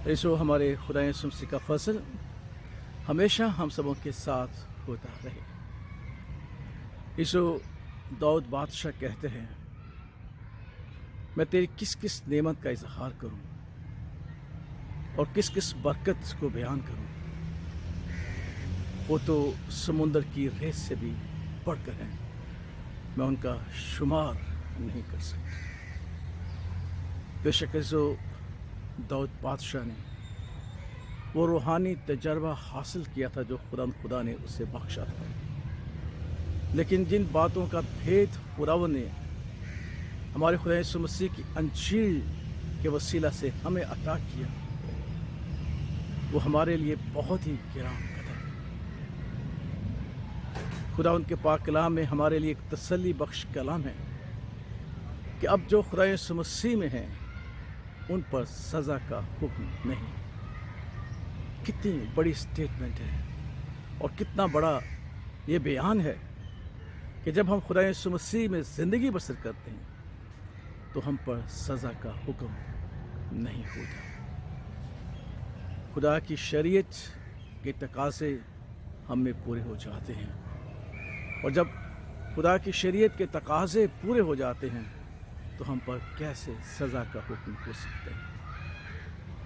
ऐसो हमारे खुदा यीशु मसीह का फजल हमेशा हम सबों के साथ होता रहे। यीशु दाऊद बादशाह कहते हैं, मैं तेरी किस किस नेमत का इजहार करूं और किस किस बरकत को बयान करूं। वो तो समुंदर की रेत से भी बढ़कर हैं, मैं उनका शुमार नहीं कर सकता। बेशक जो दाऊद बादशाह ने वो रूहानी तजर्बा हासिल किया था जो खुदा ने उसे बख्शा था, लेकिन जिन बातों का भेद खुदावंद ने हमारे खुदा यीशु मसीह की अंजील के वसीला से हमें अता किया, वो हमारे लिए बहुत ही गिरां कदर। खुदावंद के पाक कलाम में हमारे लिए एक तसल्ली बख्श कलाम है कि अब जो खुदा यीशु मसीह में हैं उन पर सज़ा का हुक्म नहीं। कितनी बड़ी स्टेटमेंट है और कितना बड़ा ये बयान है कि जब हम खुदा यीशु मसीह में ज़िंदगी बसर करते हैं तो हम पर सज़ा का हुक्म नहीं होता। खुदा की शरीयत के तकाज़े हम में पूरे हो जाते हैं, और जब खुदा की शरीयत के तकाज़े पूरे हो जाते हैं तो हम पर कैसे सज़ा का हुक्म हो सकता है।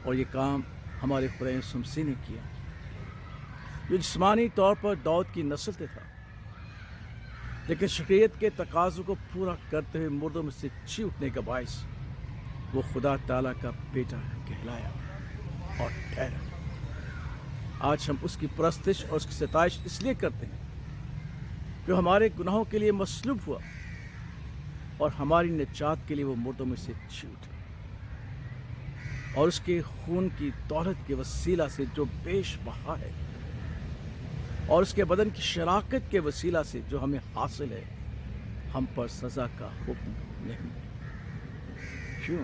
और ये काम हमारे खुदा यीशु मसीह ने किया, जो जिस्मानी तौर पर दाऊद की नस्ल से था, लेकिन शरीयत के तकाज़ों को पूरा करते हुए मुर्दों में से जी उठने का बायस वो खुदा ताला का बेटा कहलाया और ठहरा। आज हम उसकी परस्तिश और उसकी सताइश इसलिए करते हैं कि हमारे गुनाहों के लिए मसलूब हुआ और हमारी निजात के लिए वो मुर्दों में से जी उठा, और उसके खून की दौलत के वसीला से जो पेश बहा है और उसके बदन की शराकत के वसीला से जो हमें हासिल है, हम पर सज़ा का हुक्म नहीं। क्यों?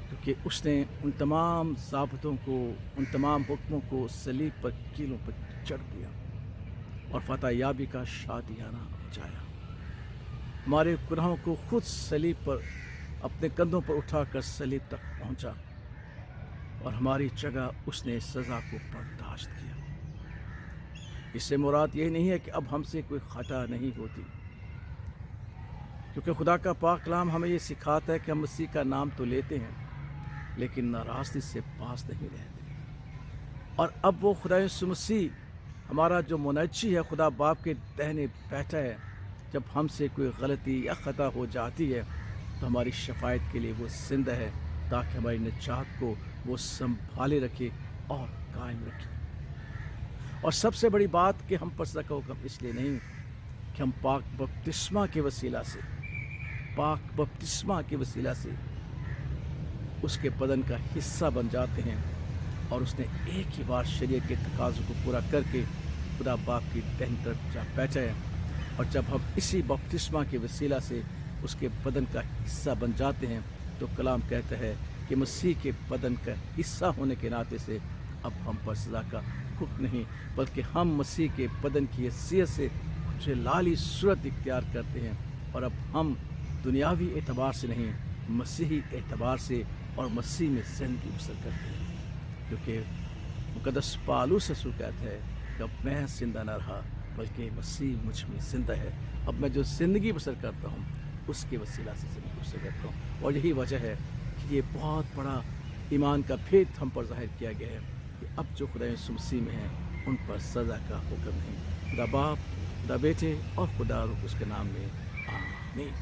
क्योंकि उसने उन तमाम ज़ाबतों को, उन तमाम हुक्मों को सलीब पर कीलों पर चढ़ दिया और फतह याबी का शादियाना बचाया। हमारे गुनाहों को खुद सलीब पर अपने कंधों पर उठाकर सलीब तक पहुंचा और हमारी जगह उसने सज़ा को बर्दाश्त किया। इससे मुराद ये नहीं है कि अब हमसे कोई खता नहीं होती, क्योंकि खुदा का पाक कलाम हमें ये सिखाता है कि हम मसीह का नाम तो लेते हैं लेकिन नाराज़गी से पास नहीं रहते। और अब वो खुदा यीशु मसीह हमारा जो मुनज्जी है, खुदा बाप के दाहिने बैठा है, जब हमसे कोई गलती या ख़ता हो जाती है तो हमारी शफायत के लिए वो जिंदा है, ताकि हमारी निजात को वो संभाले रखे और कायम रखे। और सबसे बड़ी बात कि हम पर सज़ा का हुक्म इसलिए नहीं कि हम पाक बपतिस्मा के वसीला से उसके बदन का हिस्सा बन जाते हैं, और उसने एक ही बार शरीयत के तकाज़ों को पूरा करके खुदा बाप की दाहिनी तरफ जा बैठा है। और जब हम इसी बपतिस्मा के वसीला से उसके बदन का हिस्सा बन जाते हैं तो कलाम कहता है कि मसीह के बदन का हिस्सा होने के नाते से अब हम पर सज़ा का हुक्म नहीं, बल्कि हम मसीह के बदन की हैसियत से जलाली सूरत इख्तियार करते हैं। और अब हम दुनियावी एतबार से नहीं, मसीही एतबार से और मसीह में ज़िंदगी बसर करते हैं, क्योंकि मुक़द्दस पालूस रसूल कहता है कि अब मैं जिंदा न रहा बल्कि मसीह मुझ में ज़िंदा है। अब मैं जो ज़िंदगी बसर करता हूँ उसके वसीला से ज़िंदगी बसर करता हूँ। और यही वजह है कि ये बहुत बड़ा ईमान का भेद हम पर ज़ाहिर किया गया है कि अब जो खुदा यीशु मसीह में है उन पर सज़ा का हुक्म नहीं। खुदा बाप, खुदा बेटे और खुदा रूह उसके नाम में आमीन।